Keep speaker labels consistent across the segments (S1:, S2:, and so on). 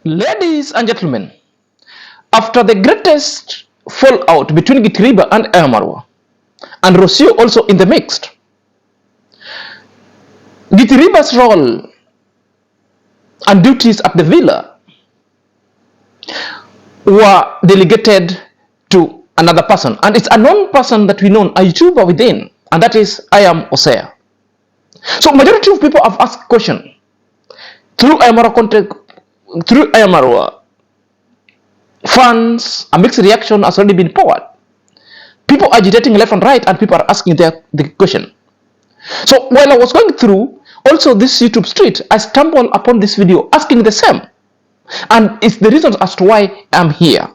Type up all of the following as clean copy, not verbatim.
S1: Ladies and gentlemen, after the greatest fallout between Gitiriba and Ayamarwa, and Rocio also in the mix, Gitiriba's role and duties at the villa were delegated to another person, and it's a known person that we know, a YouTuber within, and that is I am Osea. So majority of people have asked question through Ayamarwa fans, a mixed reaction has already been poured. People are agitating left and right, and people are asking the question. So while I was going through also this YouTube street, I stumbled upon this video asking the same. And it's the reasons as to why I'm here.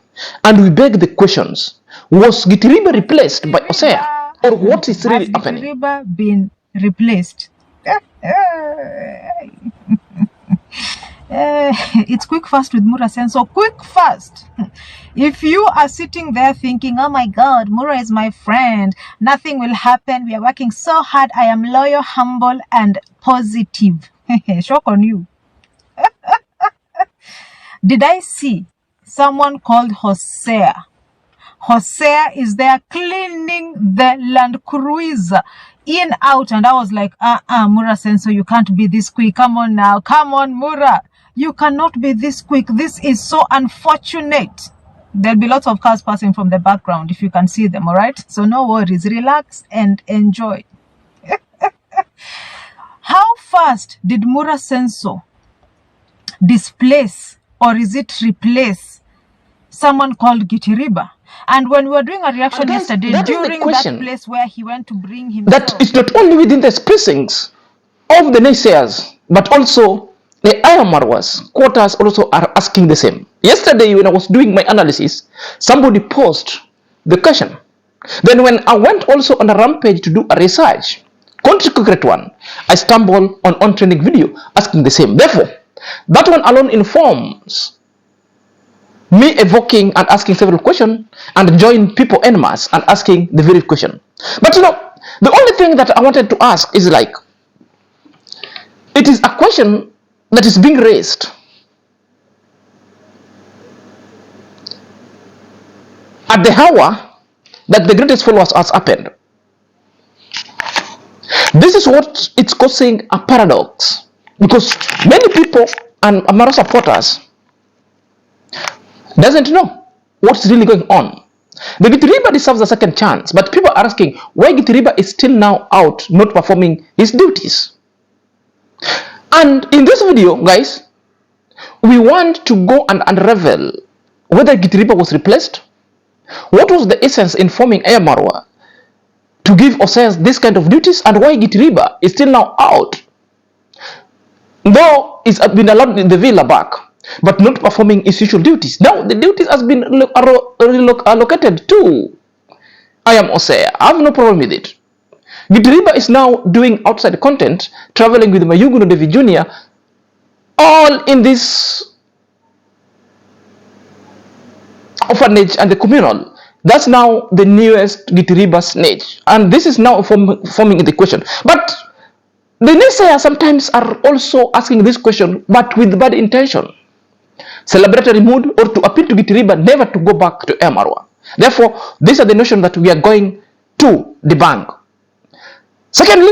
S1: And we beg the questions. Was Gitiriba replaced by Osea? Or what is really happening?
S2: Has Gitiriba been replaced? It's quick fast with Mura Senso. Quick fast. If you are sitting there thinking, oh my God, Mura is my friend, nothing will happen, we are working so hard, I am loyal, humble, and positive. Shock on you. Did I see someone called Hosea? Hosea is there cleaning the Land Cruiser in, out, and I was like, Mura Senso, you can't be this quick. Come on now. Come on, Mura. You cannot be this quick. This is so unfortunate. There'll be lots of cars passing from the background if you can see them, all right? So no worries. Relax and enjoy. How fast did Mura Senso displace, or is it replace, someone called Gitiriba? And when we were doing a reaction yesterday, during that place where he went to bring himself,
S1: that is not only within the precincts of the naysayers, but also the Ayamarwas quarters also are asking the same. Yesterday, when I was doing my analysis, somebody posed the question. Then when I went also on a rampage to do a research, concrete one, I stumbled on trending video asking the same. Therefore, that one alone informs me evoking and asking several questions and join people en masse and asking the very question. But you know, the only thing that I wanted to ask is like, it is a question that is being raised at the hour that the greatest followers has happened. This is what it's causing a paradox, because many people and Amaro supporters doesn't know what's really going on. The Gitiriba deserves a second chance, but people are asking why Gitiriba is still now out not performing his duties. And in this video, guys, we want to go and unravel whether Gitiriba was replaced, what was the essence in forming Ayamarwa to give Osea this kind of duties, and why Gitiriba is still now out, though it's been allowed in the villa back, but not performing its usual duties. Now the duties has been allocated to I am Osea. I have no problem with it. Gitiriba is now doing outside content, traveling with Mayuguno Devi Jr., all in this orphanage and the communal. That's now the newest Gitiriba snitch, and this is now forming the question. But the naysayers sometimes are also asking this question, but with bad intention, celebratory mood, or to appeal to Gitiriba never to go back to Ayamarwa. Therefore, these are the notion that we are going to debunk. Secondly,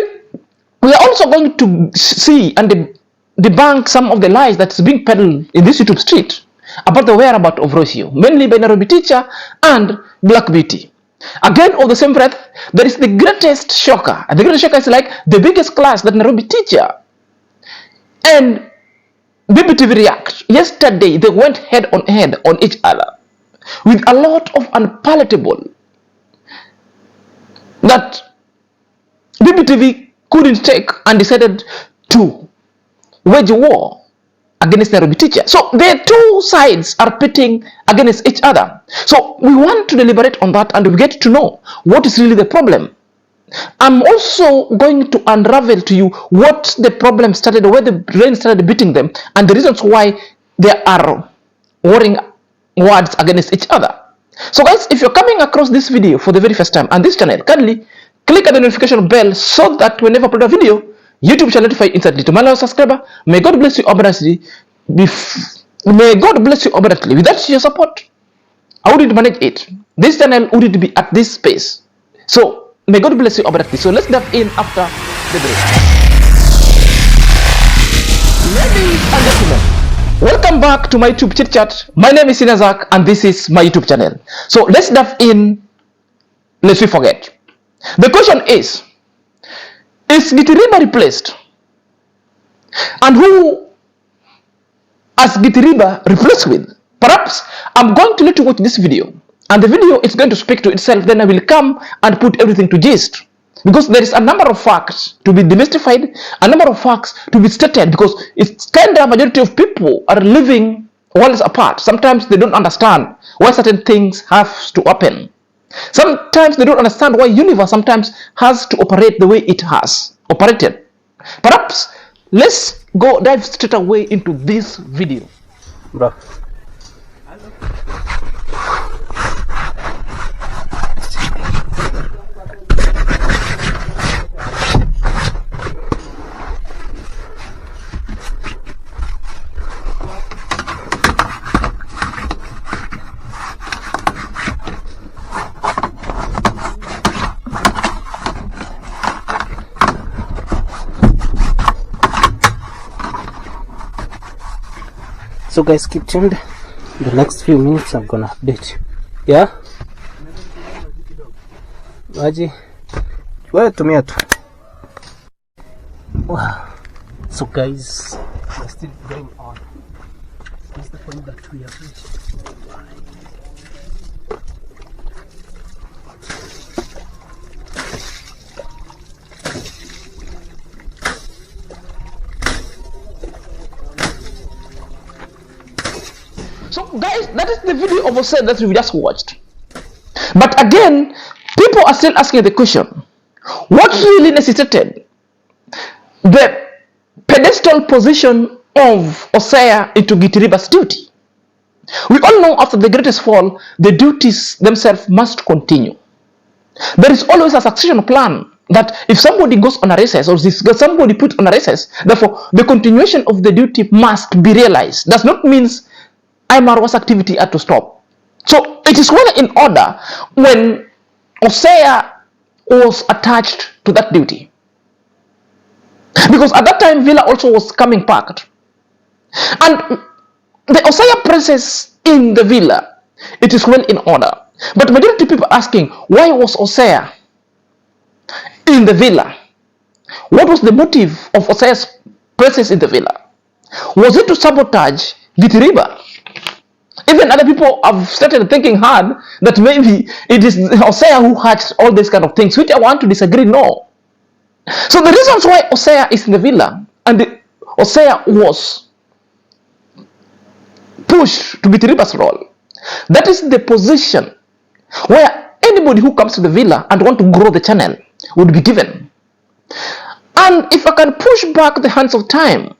S1: we are also going to see and debunk some of the lies that's being peddled in this YouTube street about the whereabouts of Rocio, mainly by Nairobi teacher and Black Beauty. Again, of the same breath, there is the greatest shocker, and the greatest shocker is like the biggest class that Nairobi teacher and BBTV react. Yesterday, they went head on each other with a lot of unpalatable that BBTV couldn't take and decided to wage war against Nairobi teacher. So the two sides are pitting against each other. So we want to deliberate on that and we get to know what is really the problem. I'm also going to unravel to you what the problem started, where the rain started beating them, and the reasons why they are warring words against each other. So guys, if you're coming across this video for the very first time and this channel, kindly click on the notification bell so that whenever I upload a video, YouTube shall notify instantly. To my loyal subscriber, may God bless you abundantly. May God bless you abundantly. Without your support, I wouldn't manage it. This channel wouldn't be at this space. So may God bless you abundantly. So let's dive in after the break. Ladies and gentlemen, welcome back to my YouTube chit chat. My name is Sinazak and this is my YouTube channel. So let's dive in. Let's we forget. The question is Gitiriba replaced? And who has Gitiriba replaced with? Perhaps I'm going to let you watch this video, and the video is going to speak to itself. Then I will come and put everything to gist, because there is a number of facts to be demystified, a number of facts to be stated, because it's kind of majority of people are living worlds apart. Sometimes they don't understand why certain things have to happen. Sometimes they don't understand why universe sometimes has to operate the way it has operated. Perhaps let's go dive straight away into this video. Bro.
S3: So guys, keep tuned. In the next few minutes I'm gonna update you. Yeah? Maji. Wewe tumia tu. Wow. So guys, we're still going on. This is the point that we have reached.
S1: So guys, that is the video of Osei that we just watched. But again, people are still asking the question, what really necessitated the pedestal position of Osei into Gitiriba's duty? We all know after the greatest fall, the duties themselves must continue. There is always a succession plan that if somebody goes on a recess or somebody put on a recess, therefore the continuation of the duty must be realized. Does not mean Imara's activity had to stop. So it is well in order when Osei was attached to that duty. Because at that time, Villa also was coming packed. And the Osei presence in the Villa, it is well in order. But majority of people asking, why was Osei in the Villa? What was the motive of Osei's presence in the Villa? Was it to sabotage Gitiriba? Even other people have started thinking hard that maybe it is Osei who hatched all these kind of things, which I want to disagree. No. So the reasons why Osei is in the Villa and Osei was pushed to Gitiriba's role, that is the position where anybody who comes to the Villa and want to grow the channel would be given. And if I can push back the hands of time,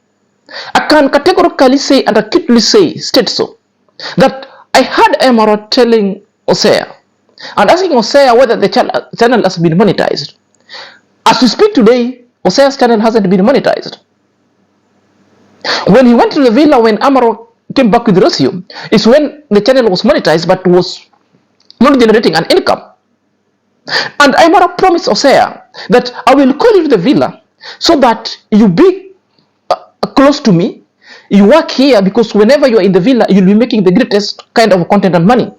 S1: I can categorically say and acutely state so, that I heard Emerald telling Osei and asking Osei whether the channel has been monetized. As we speak today, Osei's channel hasn't been monetized. When he went to the Villa, when Emerald came back with Rocio, is when the channel was monetized but was not generating an income. And Emerald promised Osei that I will call you to the Villa so that you be close to me. You work here because whenever you are in the Villa, you'll be making the greatest kind of content and money.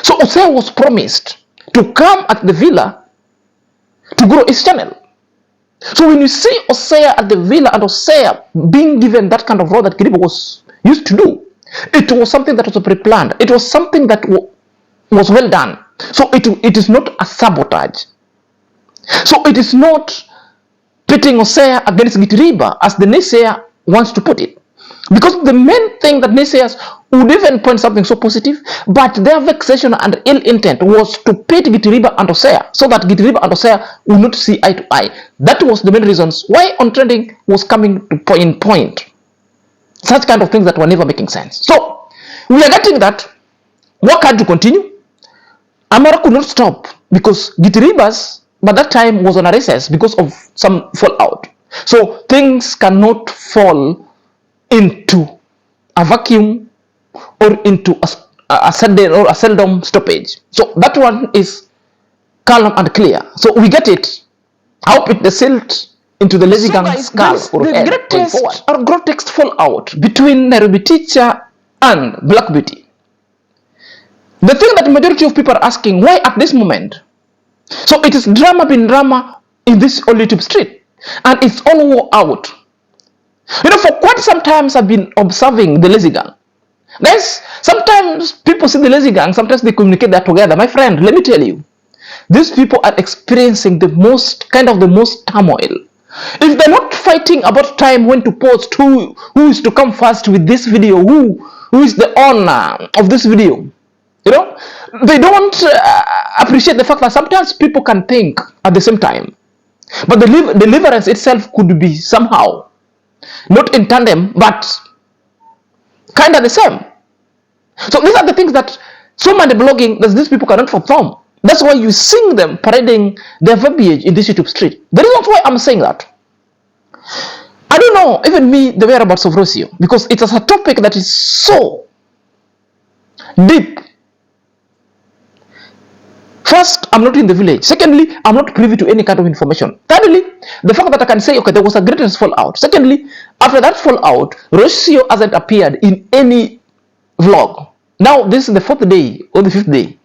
S1: So Osei was promised to come at the Villa to grow his channel. So when you see Osei at the Villa and Osei being given that kind of role that Gitiriba was used to do, it was something that was pre-planned. It was something that was well done. So it is not a sabotage. So it is not pitting Osei against Gitiriba as the naysayer wants to put it. Because the main thing that naysayers would even point something so positive, but their vexation and ill intent was to pit Gitiriba and Osei so that Gitiriba and Osei would not see eye to eye. That was the main reasons why on trending was coming to point. Such kind of things that were never making sense. So we are getting that work had to continue. Amara could not stop because Gitiriba's by that time was on a recess because of some fallout. So things cannot fall into a vacuum or into a sudden or a seldom stoppage. So that one is calm and clear. So we get it. How it silt into the lazy gang skull or the head greatest or grotesque fallout between Nairobi teacher and Black Beauty. The thing that majority of people are asking, why at this moment? So it is drama being drama in this old YouTube street, and it's all wore out. You know, for quite some times I've been observing the lazy gang. Guys, sometimes people see the lazy gang, sometimes they communicate that together. My friend, let me tell you, these people are experiencing the most turmoil. If they're not fighting about time when to post, who is to come first with this video, who is the owner of this video, you know, they don't appreciate the fact that sometimes people can think at the same time, but the deliverance itself could be somehow not in tandem, but kind of the same. So these are the things that so many blogging that these people cannot perform. That's why you see them parading their verbiage in this YouTube street. The reason why I'm saying that, I don't know even me the whereabouts of Rocio, because it is a topic that is so deep. First, I'm not in the village. Secondly, I'm not privy to any kind of information. Thirdly, the fact that I can say, okay, there was a greatest fallout. Secondly, after that fallout, Rocio hasn't appeared in any vlog. Now, this is the 4th day or the 5th day.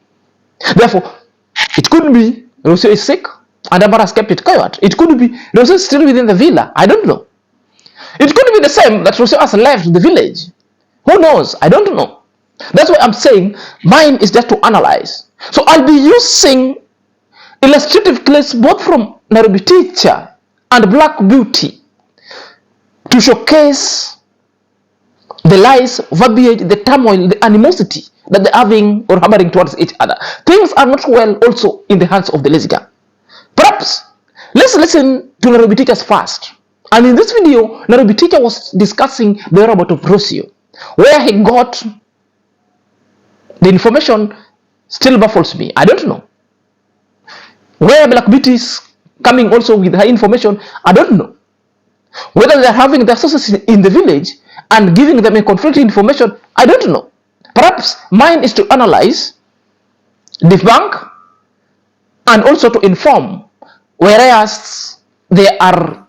S1: Therefore, it could be Rocio is sick and Amara has kept it quiet. It could be Rocio is still within the villa. I don't know. It could be the same that Rocio has left the village. Who knows? I don't know. That's why I'm saying mine is just to analyze. So I'll be using illustrative clips both from Nairobi teacher and Black Beauty to showcase the lies, verbiage, the turmoil, the animosity that they're having or hammering towards each other. Things are not well also in the hands of the lazy gang. Perhaps let's listen to Nairobi teachers first. And in this video, Nairobi teacher was discussing the whereabouts of Rocio. Where he got the information still baffles me. I don't know. Where Black Beauty is coming also with her information, I don't know. Whether they're having their sources in the village and giving them a conflicting information, I don't know. Perhaps mine is to analyze, debunk, and also to inform, whereas there are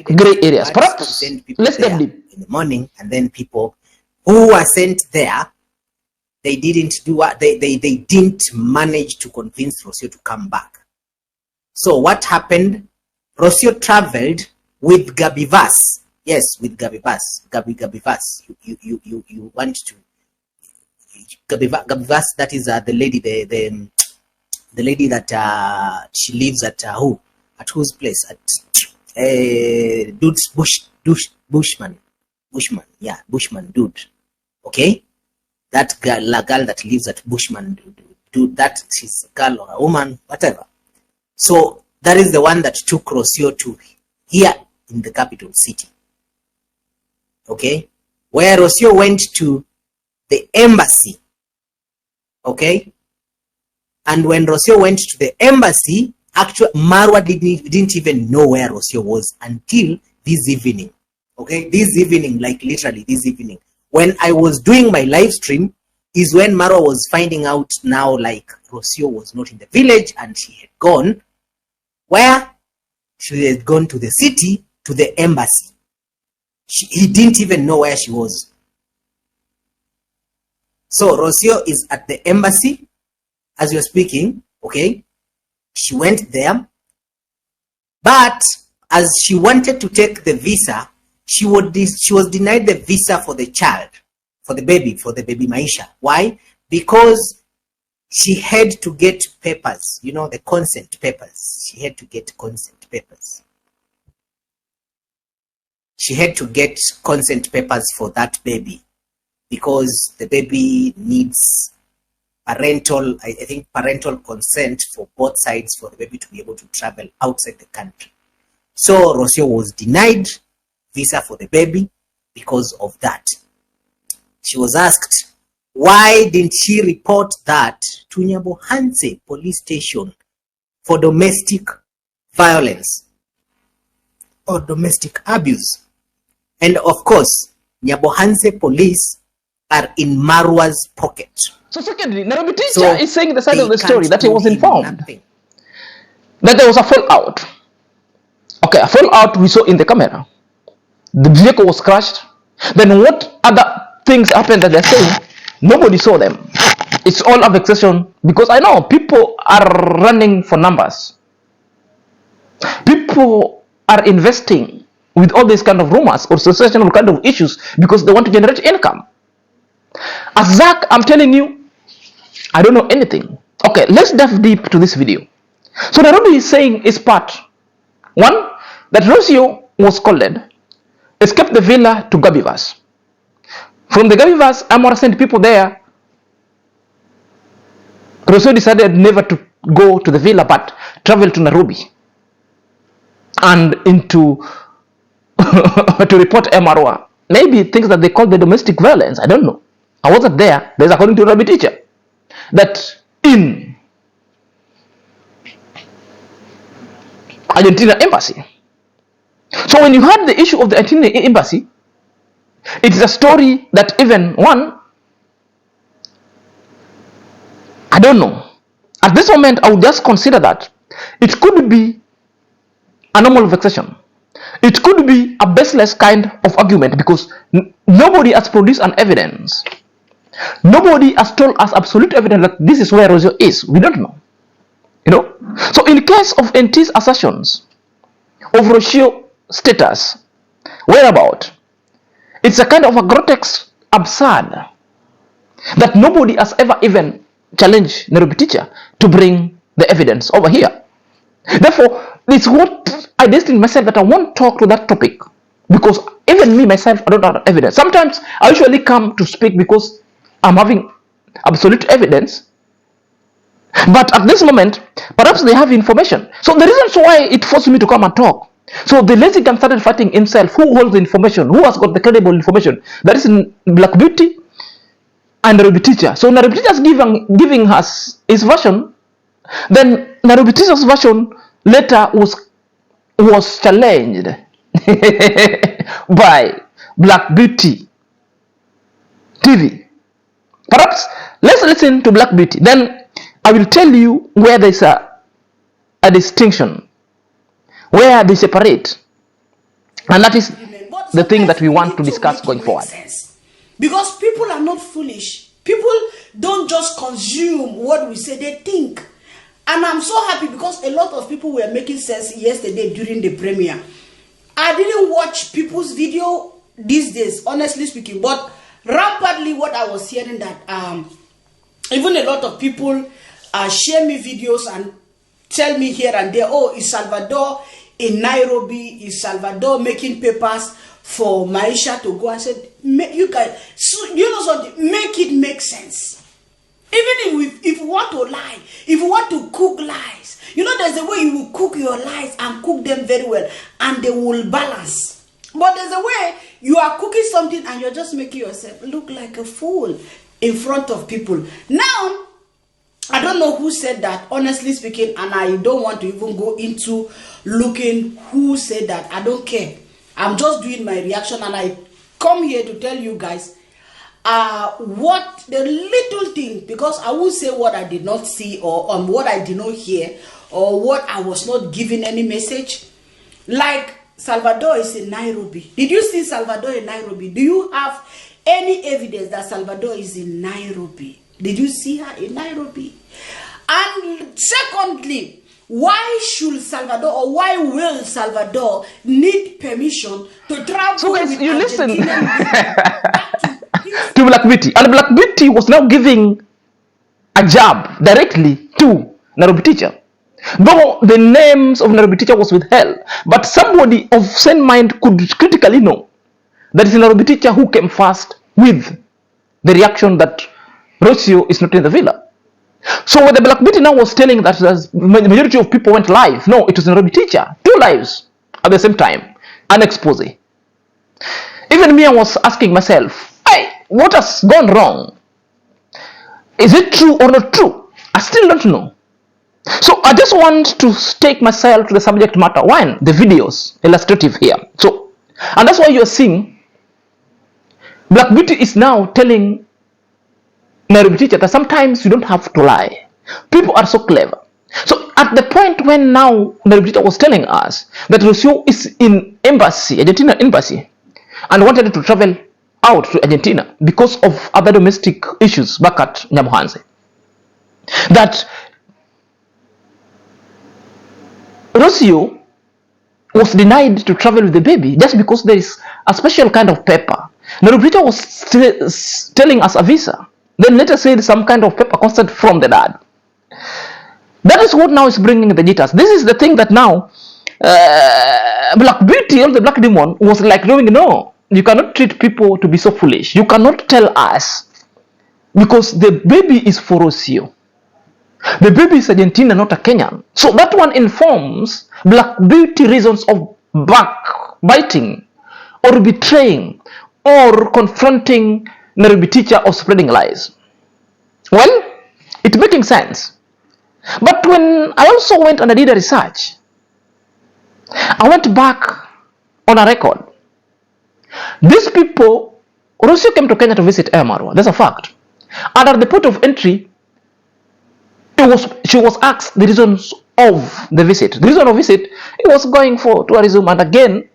S1: gray areas. Perhaps let them live
S4: in the morning, and then people who were sent there, they didn't do what they didn't manage to convince Rocio to come back. So what happened? Rocio traveled with Gabivas. Yes, with Gabivas. Gabivas. You want to Gabivas, that is the lady, the lady that she lives at whose place? At Dude's Bushman, yeah, Bushman Dude. Okay, that girl that lives at Bushman Dude, that is a girl or a woman, whatever. So that is the one that took Rocio to here in the capital city. Okay, where Rocio went to the embassy. Okay, and when Rocio went to the embassy, actually Marwa didn't even know where Rocio was until this evening. Okay, this evening, like literally this evening, when I was doing my live stream, is when Marwa was finding out now, like Rocio was not in the village and she had gone. Where? She had gone to the city, to the embassy. He didn't even know where she was. So Rocio is at the embassy as you're speaking. Okay, she went there, but as she wanted to take the visa, she was denied the visa for the child, for the baby Maisha. Why? Because she had to get papers, you know, the consent papers. She had to get consent papers. She had to get consent papers for that baby because the baby needs parental, I think parental consent for both sides for the baby to be able to travel outside the country. So Rocio was denied visa for the baby because of that. She was asked, why didn't she report that to Nyabohanse police station for domestic violence or domestic abuse? And of course, Nyabohanse police are in Marwa's pocket.
S1: So secondly, Nairobi teacher
S4: So
S1: is saying the side
S4: they
S1: of the story
S4: can't
S1: that he
S4: do
S1: was
S4: him
S1: informed
S4: nothing.
S1: that there was a fallout. Okay, a fallout we saw in the camera. The vehicle was crashed. Then what other things happened that they're saying? Nobody saw them. It's all a vexation because I know people are running for numbers. People are investing with all these kind of rumors or sensational kind of issues because they want to generate income. As Zach, I'm telling you, I don't know anything. Okay, let's dive deep to this video. So Nairobi is saying is part one, that Rocio was called, escaped the villa to Gabivas. From the Gabivas, Amora sent people there. Rocio decided never to go to the villa but travel to Nairobi and into to report Marwa. Maybe things that they call the domestic violence. I don't know. I wasn't there. There's according to Rabbi teacher that in Argentina embassy. So when you heard the issue of the Argentina embassy, it is a story that even one, I don't know. At this moment, I would just consider that it could be a normal vexation. It could be a baseless kind of argument because nobody has produced an evidence. Nobody has told us absolute evidence that this is where Rocio is. We don't know. You know? So in case of NT's assertions of Rocio status, whereabout, it's a kind of a grotesque absurd that nobody has ever even challenged Nairobi teacher to bring the evidence over here. Therefore, it's what I destined myself that I won't talk to that topic because even me myself, I don't have evidence. Sometimes I usually come to speak because I'm having absolute evidence. But at this moment, perhaps they have information. So the reasons why it forced me to come and talk. So the lazy can started fighting himself. Who holds the information? Who has got the credible information? That is in Black Beauty and Nairobi teacher. So Nairobi teacher is giving us his version. Then Nairobi teacher's version later was challenged by Black Beauty TV. Perhaps let's listen to Black Beauty. Then I will tell you where there's a distinction, where they separate. And that is the thing that we want to discuss going forward.
S5: Because people are not foolish. People don't just consume what we say, they think. And I'm so happy because a lot of people were making sense yesterday during the premiere. I didn't watch people's video these days, honestly speaking, but rapidly what I was hearing that even a lot of people share me videos and tell me here and there, oh, is Salvador in Nairobi? Is Salvador making papers for Maisha to go? I said, you guys, so, you know something, make it make sense. Even if you want to lie, if you want to cook lies, you know there's a way you will cook your lies and cook them very well and they will balance. But there's a way you are cooking something and you're just making yourself look like a fool in front of people. Now, I don't know who said that, honestly speaking, and I don't want to even go into looking who said that. I don't care. I'm just doing my reaction and I come here to tell you guys what the little thing, because I will say what I did not see or what I did not hear or what I was not given any message. Like Salvador is in Nairobi. Did you see Salvador in Nairobi? Do you have any evidence that Salvador is in Nairobi? Did you see her in Nairobi? And secondly, why should Salvador or why will Salvador need permission to travel?
S1: So guys,
S5: with
S1: you listen
S5: Argentina
S1: to Black Beauty. And Black Beauty was now giving a jab directly to Nairobi teacher. Though the names of Nairobi teacher was withheld, but somebody of sane mind could critically know that it's Nairobi teacher who came first with the reaction that Rocio is not in the villa. So when the Black Beauty now was telling that the majority of people went live, no, it was Nairobi teacher, 2 lives at the same time, an expose. Even me, I was asking myself, hey, what has gone wrong? Is it true or not true? I still don't know. So I just want to take myself to the subject matter. One, the videos illustrative here. So, and that's why you're seeing Black Beauty is now telling Nairobi teacher that sometimes you don't have to lie. People are so clever. So at the point when now Nairobi teacher was telling us that Rocio is in embassy, Argentina embassy, and wanted to travel out to Argentina because of other domestic issues back at Nyamuhanse, that Rocio was denied to travel with the baby just because there is a special kind of paper. Nairobi teacher was telling us a visa. Then later said some kind of paper consent from the dad. That is what now is bringing the jitters. This is the thing that now Black Beauty or the Black Demon was like knowing, no, you cannot treat people to be so foolish. You cannot tell us because the baby is for Rocio. The baby is Argentina, not a Kenyan. So that one informs Black Beauty reasons of backbiting or betraying or confronting Nairobi teacher or spreading lies. Well, it's making sense. But when I also went and I did a research, I went back on a record. These people, Rocio came to Kenya to visit Marwa. That's a fact. And at the port of entry, she was asked the reasons of the visit. The reason of visit, he was going for tourism, and again,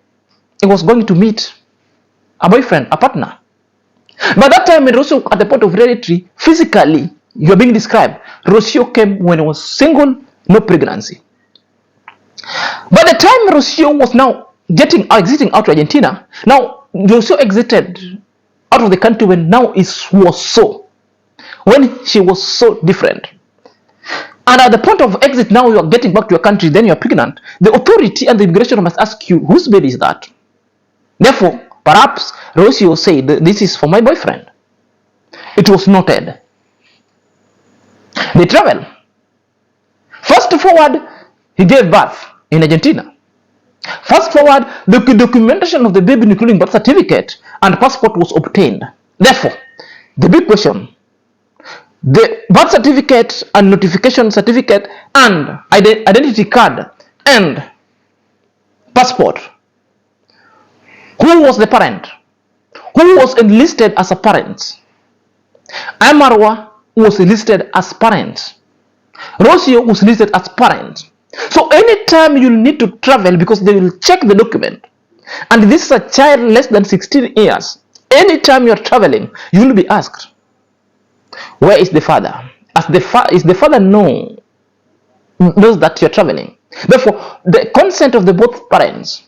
S1: he was going to meet a boyfriend, a partner. By that time, in Rocio at the port of entry, physically, you are being described. Rocio came when he was single, no pregnancy. By the time Rocio was now exiting out to Argentina, now Rocio exited out of the country when she was so different. And at the point of exit, now you are getting back to your country, then you are pregnant. The authority and the immigration must ask you, whose baby is that? Therefore, perhaps Rocio said, this is for my boyfriend. It was noted. They travel. Fast forward, he gave birth in Argentina. Fast forward, the documentation of the baby, including birth certificate and passport, was obtained. Therefore, the big question, the birth certificate and notification certificate and identity card and passport, who was the parent? Who was enlisted as a parent? Marwa was listed as parent. Rocio was listed as parent. So anytime you need to travel, because they will check the document, and this is a child less than 16 years, anytime you're traveling, you will be asked, where is the father? Is the father knows that you're traveling? Therefore, the consent of the both parents,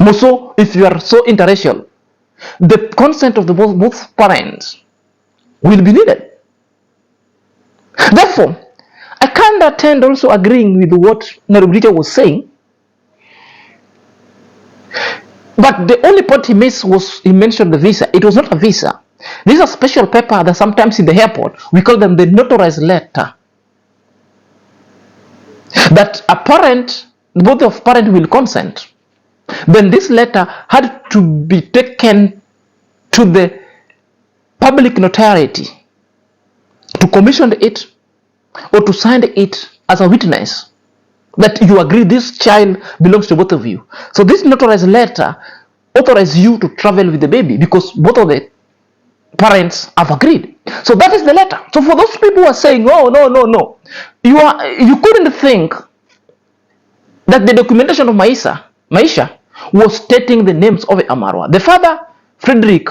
S1: more so if you are so interracial, the consent of the both parents will be needed. Therefore, I can't attend also agreeing with what Nairobi was saying. But the only point he missed was he mentioned the visa. It was not a visa. This is a special paper that sometimes in the airport we call them the notarized letter. That a parent, both of parents will consent. Then this letter had to be taken to the public notoriety to commission it or to sign it as a witness that you agree this child belongs to both of you. So this notarized letter authorizes you to travel with the baby because both of the parents have agreed. So that is the letter. So for those people who are saying, oh no, you couldn't think that the documentation of Maisha was stating the names of Marwa. The father, Frederick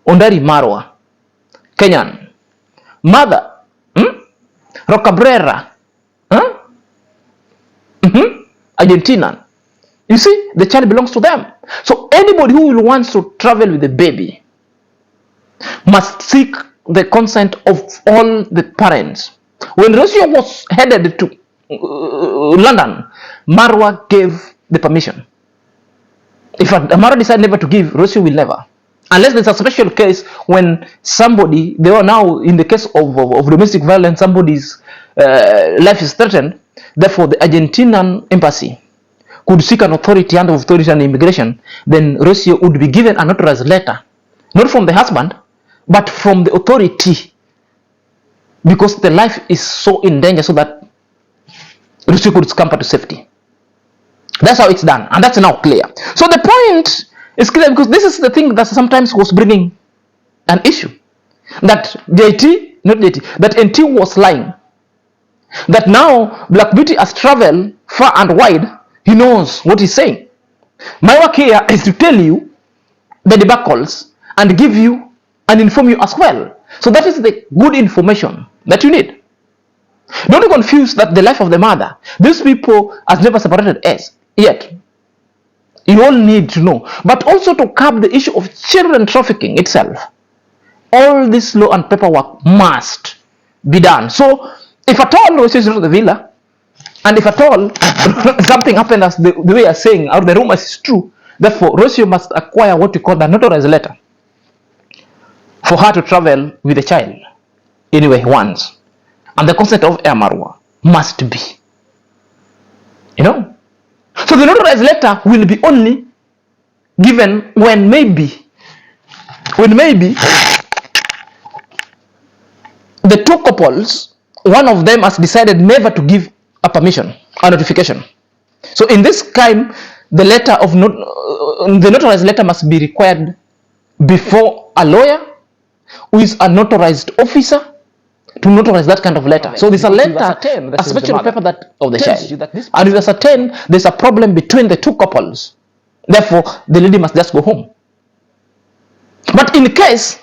S1: Ondari Marwa, Kenyan. Mother, Rocabrera, Argentinian. You see, the child belongs to them. So anybody who will want to travel with the baby must seek the consent of all the parents. When Rocio was headed to London, Marwa gave the permission. If Marwa decided never to give, Rocio will never. Unless there's a special case when somebody, they are now in the case of domestic violence, somebody's life is threatened. Therefore, the Argentinian embassy could seek an authority under authority and immigration. Then Rocio would be given an authorized letter, not from the husband, but from the authority, because the life is so in danger, so that Rocio could scamper to safety. That's how it's done, and that's now clear. So the point is clear, because this is the thing that sometimes was bringing an issue that that NT was lying. That now Black Beauty has traveled far and wide. He knows what he's saying. My work here is to tell you the debacles and give you and inform you as well. So that is the good information that you need. Don't confuse that the life of the mother. These people has never separated us yet. You all need to know. But also to curb the issue of children trafficking itself. All this law and paperwork must be done. So if at all Rosie is not the villa, and if at all something happened as the way you're saying, or the rumors is true, therefore Rosie must acquire what you call the notarized letter for her to travel with the child anyway once. And the concept of Air Marwa must be. You know? So the notarized letter will be only given when maybe the two couples, one of them has decided never to give a permission, a notification. So in this time, the letter of the notarized letter must be required before a lawyer who is a notarized officer to notarize that kind of letter. So there's a letter, a special paper that of the child, and if you ascertain there's a problem between the two couples, therefore the lady must just go home. But in case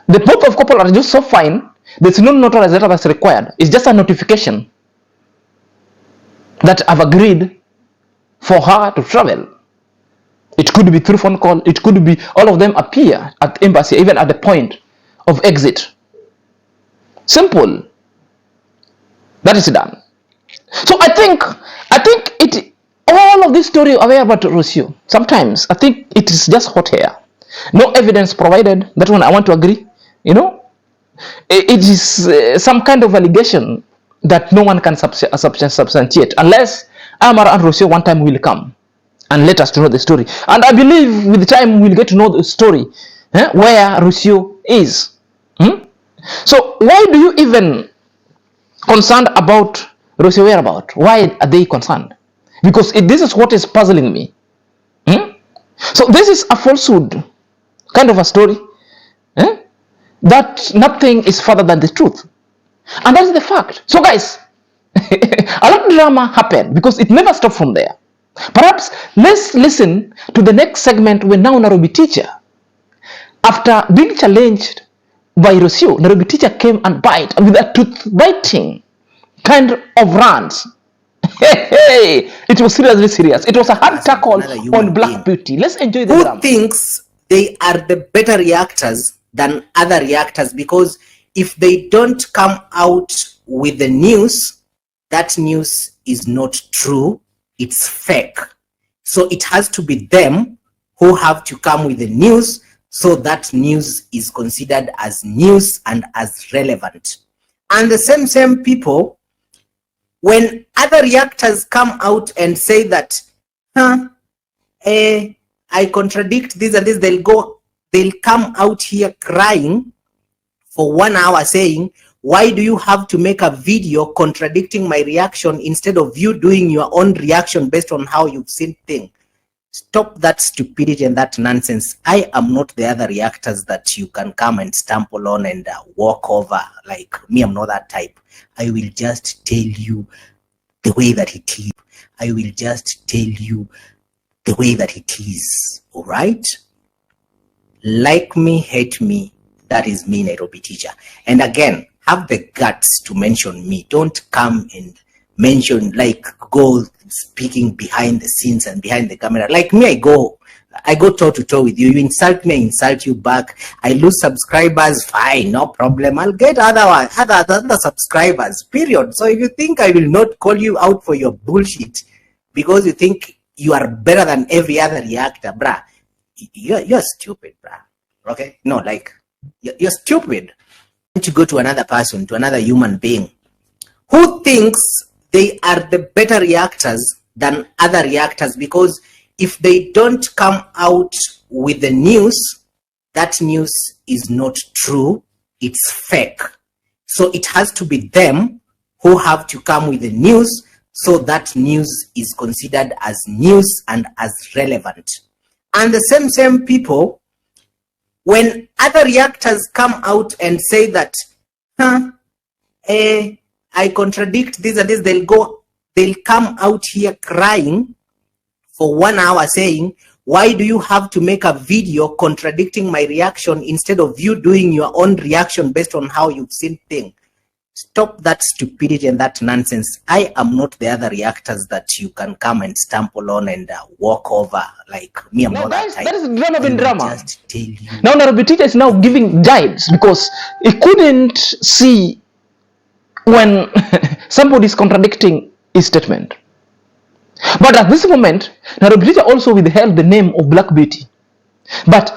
S1: the both of couple are just so fine, there's no notarized letter that's required. It's just a notification that I've agreed for her to travel. It could be through phone call. It could be all of them appear at the embassy, even at the point of exit. Simple. That is done. So I think it all of this story aware about Rocio. Sometimes I think it is just hot air. No evidence provided. That one I want to agree. You know, it is some kind of allegation that no one can substantiate unless Amara and Rocio one time will come and let us to know the story. And I believe with time we'll get to know the story where Rocio is. So why do you even concerned about Rocio whereabouts? Why are they concerned? Because this is what is puzzling me. So this is a falsehood kind of a story. That nothing is further than the truth. And that's the fact. So guys, a lot of drama happened because it never stopped from there. Perhaps let's listen to the next segment when now Nairobi teacher, after being challenged by Rocio, Nairobi teacher came and bite with a tooth-biting kind of rants. It was seriously serious. It was a hard tackle on Black Beauty. Let's enjoy the drama.
S4: Who thinks they are the better reactors than other reactors? Because if they don't come out with the news, that news is not true. It's fake. So it has to be them who have to come with the news, so that news is considered as news and as relevant. And the same people, when other reactors come out and say that, I contradict this and this, they'll come out here crying for 1 hour saying, why do you have to make a video contradicting my reaction instead of you doing your own reaction based on how you've seen things? Stop that stupidity and that nonsense. I am not the other reactors that you can come and stumble on and walk over. Like me, I'm not that type. I will just tell you the way that it is. I will just tell you the way that it is. All right? Like me, hate me. That is me, Nairobi teacher. And again, have the guts to mention me. Don't come and mention, like, go speaking behind the scenes and behind the camera. Like me, I go toe to toe with you. You insult me, I insult you back. I lose subscribers, fine, no problem. I'll get other subscribers, period. So if you think I will not call you out for your bullshit because you think you are better than every other reactor, bruh, you're stupid, bruh. Okay? No, like, you're stupid. To go to another person, to another human being who thinks they are the better reactors than other reactors, because if they don't come out with the news, that news is not true, it's fake. So it has to be them who have to come with the news, so that news is considered as news and as relevant. And the same people, When other reactors come out and say that, I contradict this and this, they'll come out here crying for 1 hour saying, why do you have to make a video contradicting my reaction instead of you doing your own reaction based on how you've seen things? Stop that stupidity and that nonsense. I am not the other reactors that you can come and stumble on and walk over like me. I'm not that type.
S1: That is drama in drama.
S4: Just tell you.
S1: Now Nairobi teacher is now giving jibes because he couldn't see when somebody is contradicting his statement. But at this moment, Nairobi teacher also withheld the name of Black Beauty. But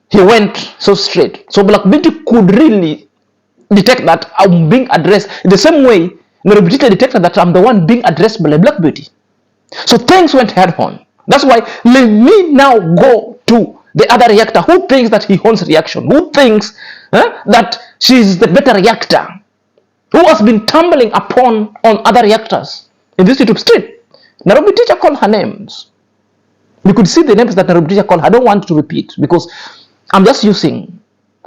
S1: he went so straight. So Black Beauty could really detect that I'm being addressed in the same way Nairobi teacher detected that I'm the one being addressed by Black Beauty. So things went head on. That's why let me now go to the other reactor who thinks that he owns reaction, who thinks that she's the better reactor, who has been tumbling upon on other reactors in this YouTube street. Nairobi teacher called her names. You could see the names that Nairobi teacher called her. I don't want to repeat because I'm just using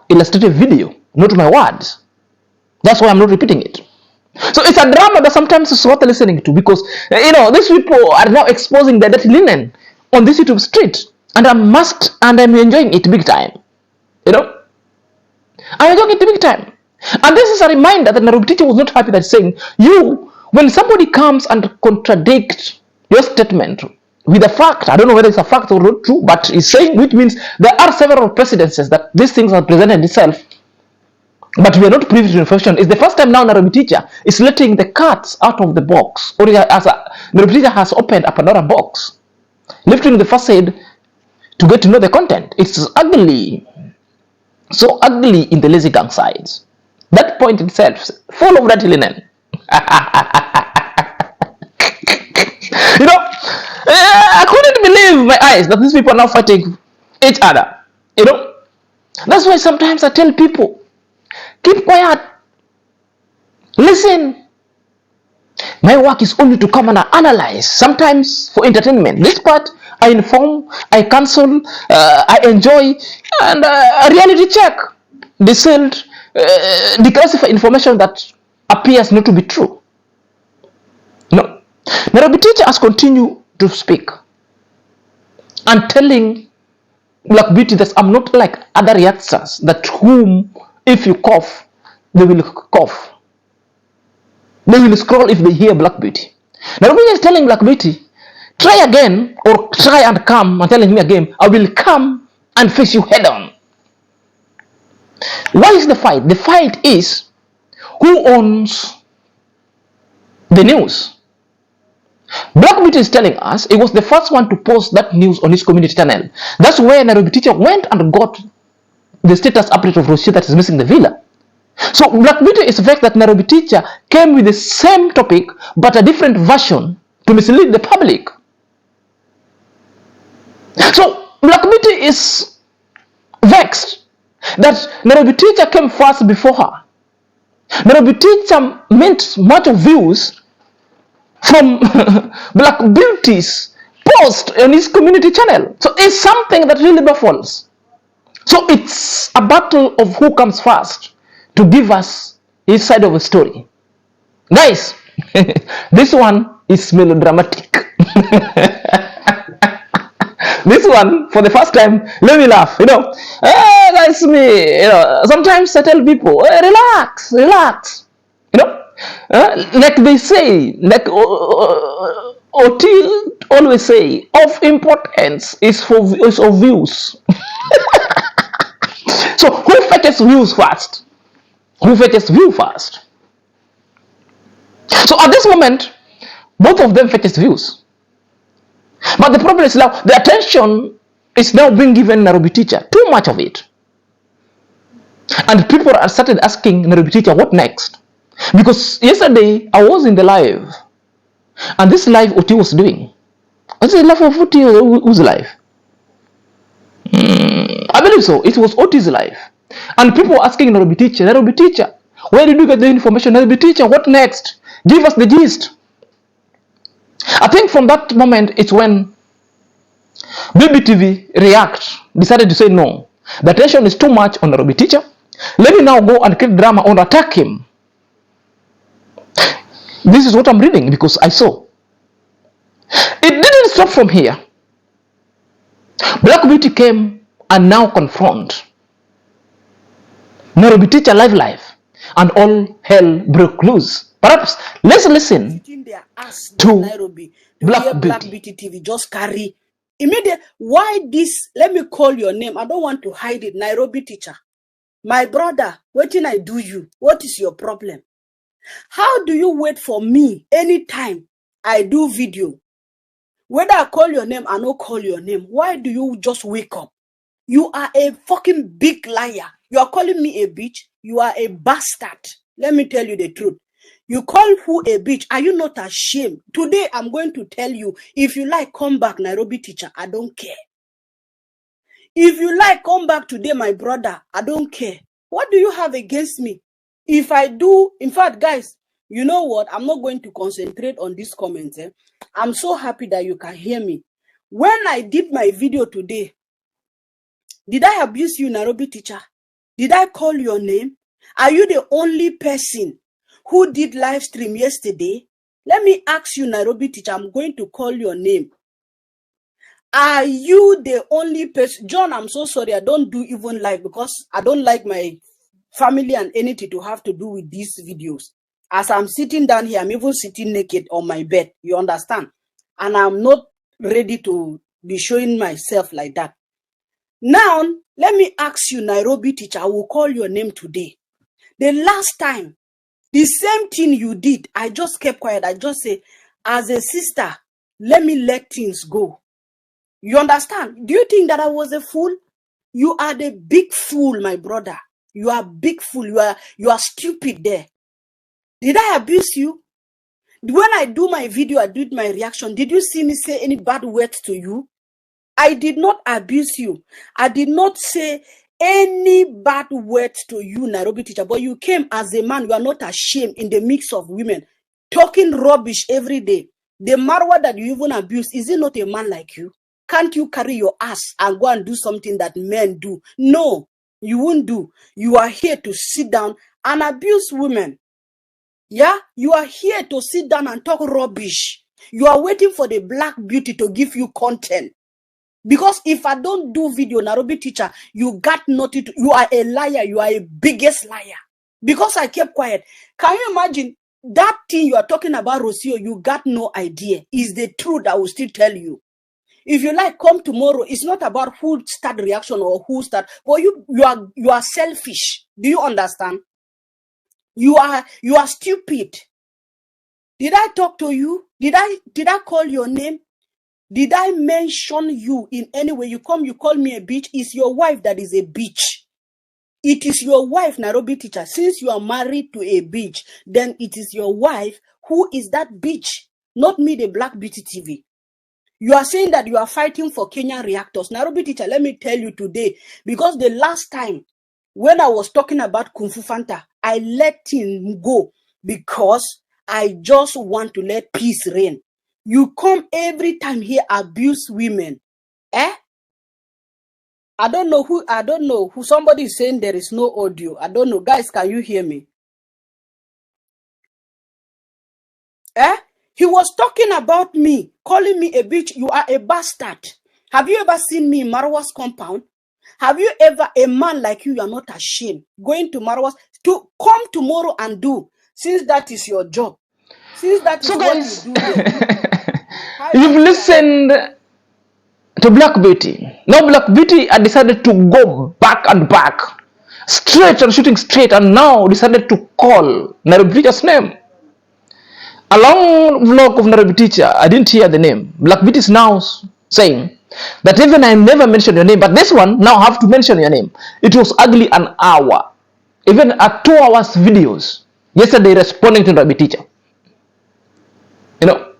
S1: illustrative video, not my words. That's why I'm not repeating it. So it's a drama that sometimes is worth listening to because, these people are now exposing their dirty linen on this YouTube street. And I'm enjoying it big time. I'm enjoying it big time. And this is a reminder that Nairobi teacher was not happy that saying, when somebody comes and contradicts your statement with a fact, I don't know whether it's a fact or not true, but it's saying, which means there are several precedences that these things are presented itself. But we are not privy to information. It's the first time now Nairobi teacher is letting the cats out of the box. Or Nairobi teacher has opened a Pandora box, lifting the facade to get to know the content. It's ugly. So ugly in the lazy gang sides. That point itself, full of dirty linen. I couldn't believe my eyes that these people are now fighting each other. That's why sometimes I tell people, keep quiet. Listen. My work is only to come and analyze, sometimes for entertainment. This part, I inform, I counsel, I enjoy, and reality check. Declassify information that appears not to be true. No. Nairobi teacher has continued to speak and telling Black Beauty that I'm not like other reactors that whom if you cough, they will cough. They will scroll if they hear Black Beauty. Nairobi is telling Black Beauty, try again or try and come and telling me again, I will come and face you head on. What is the fight? The fight is who owns the news. Black Beauty is telling us he was the first one to post that news on his community channel. That's where Nairobi teacher went and got the status update of Rosie that is missing the villa. So Black Beauty is the fact that Nairobi teacher came with the same topic but a different version to mislead the public. So Black Beauty is vexed that Nairobi teacher came first before her. Nairobi teacher meant much of views from Black Beauty's post on his community channel. So it's something that really baffles. So it's a battle of who comes first to give us his side of a story. Guys, this one is melodramatic. This one, for the first time, let me laugh. That's me. Sometimes I tell people, relax. Like they say, like Otil always say, of importance is of views. So who fetches views first? Who fetches view first? So at this moment, both of them fetches views. But the problem is now the attention is now being given Nairobi teacher, too much of it. And people are started asking Nairobi teacher, what next? Because yesterday I was in the live, and this live Oti was doing. What's the live of Oti? Who's live? I believe so. It was Oti's live. And people were asking Nairobi teacher, where did you get the information? Nairobi teacher, what next? Give us the gist. I think from that moment, it's when BBTV decided to say no. The tension is too much on Nairobi teacher. Let me now go and create drama and attack him. This is what I'm reading because I saw. It didn't stop from here. Black Beauty came and now confront Nairobi teacher live, and all hell broke loose. Perhaps let's listen
S5: Sitting their ass
S1: to
S5: in Nairobi to
S1: Black
S5: hear Black
S1: Beauty.
S5: BBTV just carry immediate. Why this? Let me call your name. I don't want to hide it. Nairobi teacher, my brother. What can I do you? What is your problem? How do you wait for me anytime I do video? Whether I call your name, I don't call your name. Why do you just wake up? You are a fucking big liar. You are calling me a bitch. You are a bastard. Let me tell you the truth. You call who a bitch? Are you not ashamed? Today, I'm going to tell you, if you like, come back, Nairobi teacher. I don't care. If you like, come back today, my brother. I don't care. What do you have against me? If I do, in fact, guys, you know what? I'm not going to concentrate on these comments. I'm so happy that you can hear me. When I did my video today, did I abuse you, Nairobi teacher? Did I call your name? Are you the only person who did live stream yesterday? Let me ask you, Nairobi teacher, I'm going to call your name. Are you the only person? John, I'm so sorry. I don't do even live because I don't like my family and anything to have to do with these videos. As I'm sitting down here, I'm even sitting naked on my bed. You understand? And I'm not ready to be showing myself like that. Now, let me ask you, Nairobi teacher, I will call your name today. The last time, the same thing you did, I just kept quiet. I just say, as a sister, let me let things go. You understand? Do you think that I was a fool? You are the big fool, my brother. You are big fool. You are stupid there. Did I abuse you? When I do my video, I did my reaction. Did you see me say any bad words to you? I did not abuse you. I did not say any bad words to you, Nairobi teacher. But you came as a man. You are not ashamed in the mix of women, talking rubbish every day. The Marwa that you even abuse, is it not a man like you? Can't you carry your ass and go and do something that men do? No, you won't do. You are here to sit down and abuse women. Yeah, you are here to sit down and talk rubbish. You are waiting for the Black Beauty to give you content. Because if I don't do video, Nairobi teacher, you got nothing to, you are a liar. You are a biggest liar. Because I kept quiet. Can you imagine that thing you are talking about, Rocio? You got no idea. Is the truth I will still tell you. If you like, come tomorrow. It's not about who start reaction or who start. But you are selfish. Do you understand? You are stupid. Did I talk to you? Did I call your name? Did I mention you in any way? You call me a bitch. It's your wife that is a bitch. It is your wife, Nairobi teacher. Since you are married to a bitch, then it is your wife who is that bitch, not me, the Black Beauty TV. You are saying that you are fighting for Kenyan reactors. Nairobi teacher, let me tell you today, because the last time when I was talking about Kung Fu Fanta, I let him go because I just want to let peace reign. You come every time here abuse women. I don't know who somebody is saying there is no audio. I don't know. Guys, can you hear me? He was talking about me, calling me a bitch. You are a bastard. Have you ever seen me in Marwa's compound? Have you ever, a man like you are not ashamed, going to Marwa's to come tomorrow and do, since that is your job, since that is
S1: So
S5: what
S1: guys,
S5: you do there.
S1: you've listened to Black Beauty. Now Black Beauty had decided to go back and back, straight and shooting straight, and now decided to call Nairobi teacher's name. A long vlog of Nairobi teacher, I didn't hear the name. Black Beauty is now saying that even I never mentioned your name, but this one now have to mention your name. It was ugly an hour, even at 2 hours videos yesterday responding to Nairobi teacher. You know,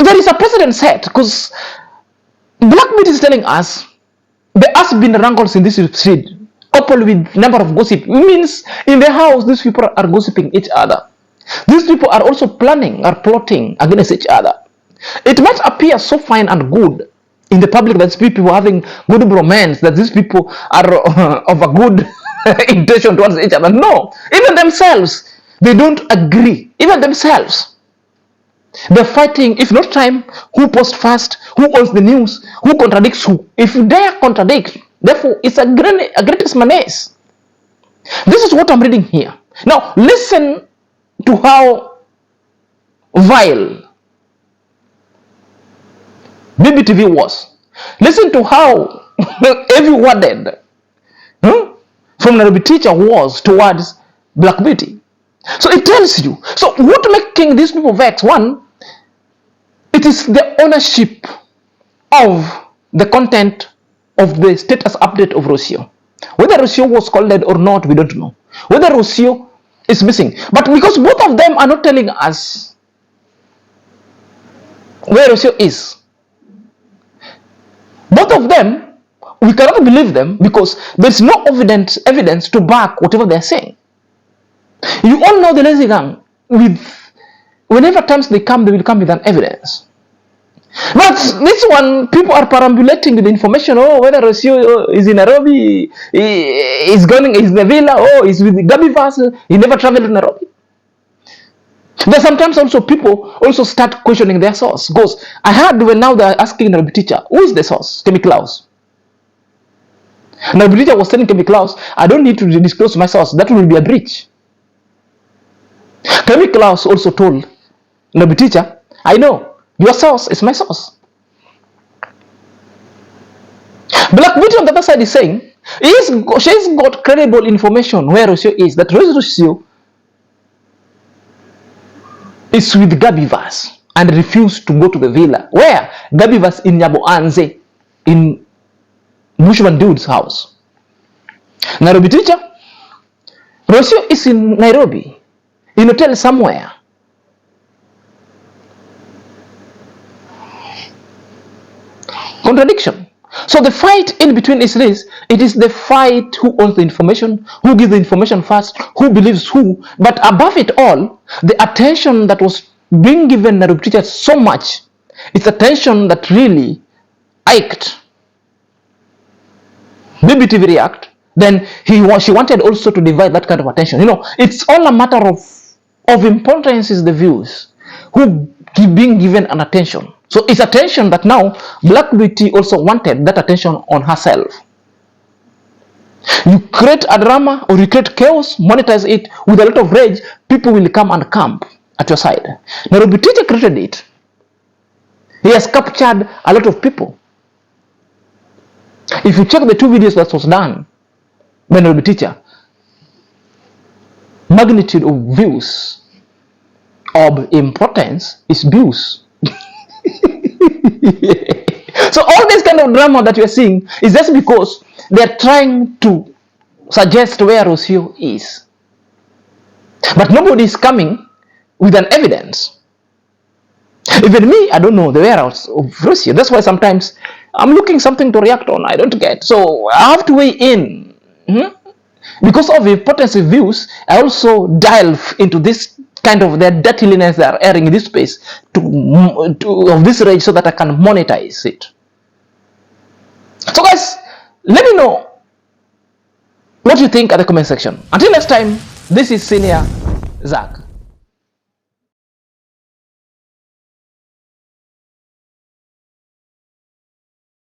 S1: there is a precedent set because Black Beauty is telling us there has been wrangles in this street, coupled with number of gossip. It means in the house these people are gossiping each other. These people are also planning or plotting against each other. It might appear so fine and good in the public that these people are having good romance, that these people are of a good intention towards each other. No, even themselves, they don't agree. Even themselves, they're fighting. If not time, who posts first, who owns the news, who contradicts who. If you dare contradict, therefore, it's a greatest menace. This is what I'm reading here. Now, listen to how vile BBTV was. Listen to how heavy worded from Nairobi teacher was towards Black Beauty. So it tells you. So what making these people vex? One, it is the ownership of the content of the status update of Rocio. Whether Rocio was called or not, we don't know. Whether Rocio is missing. But because both of them are not telling us where Rocio is, both of them, we cannot believe them because there's no evidence to back whatever they're saying. You all know the lazy gang. Whenever times they come, they will come with an evidence. But this one, people are perambulating with information. Oh, whether Rocio is in Nairobi, he's in the villa. Oh, he's with Gabi Vassel. He never traveled to Nairobi. There's sometimes also people also start questioning their source. Goes, I heard when now they're asking Nairobi teacher, who is the source? Kemi Klaus. Nairobi teacher was telling Kemi Klaus, I don't need to disclose my source. That will be a breach. Kemi Klaus also told Nairobi teacher, I know. Your source is my source. Black Beauty on the other side is saying, she's got credible information where Rocio is. That Rocio is with Gabivas and refused to go to the villa. Where? Gabivas in Nyaboanze, in Bushman Dude's house. Nairobi teacher, Rocio is in Nairobi, in a hotel somewhere. Contradiction. So the fight in between is this. It is the fight who owns the information, who gives the information first, who believes who. But above it all, the attention that was being given Nairobi teacher so much, it's attention that really ached BBTV react. Then she wanted also to divide that kind of attention. You know, it's all a matter of importance is the views who being given an attention. So it's attention that now Black Beauty also wanted that attention on herself. You create a drama or you create chaos, monetize it with a lot of rage, people will come and camp at your side. Nairobi teacher created it. He has captured a lot of people. If you check the two videos that was done by Nairobi teacher, magnitude of views of importance is views. So all this kind of drama that you are seeing is just because they are trying to suggest where Rocio is. But nobody is coming with an evidence. Even me, I don't know the whereabouts of Rocio. That's why sometimes I'm looking something to react on. I don't get. So I have to weigh in. Because of the importance of views, I also delve into this kind of their dirtiness they are airing in this space of this rage so that I can monetize it. So guys, let me know what you think at the comment section. Until next time, this is Senior Zach.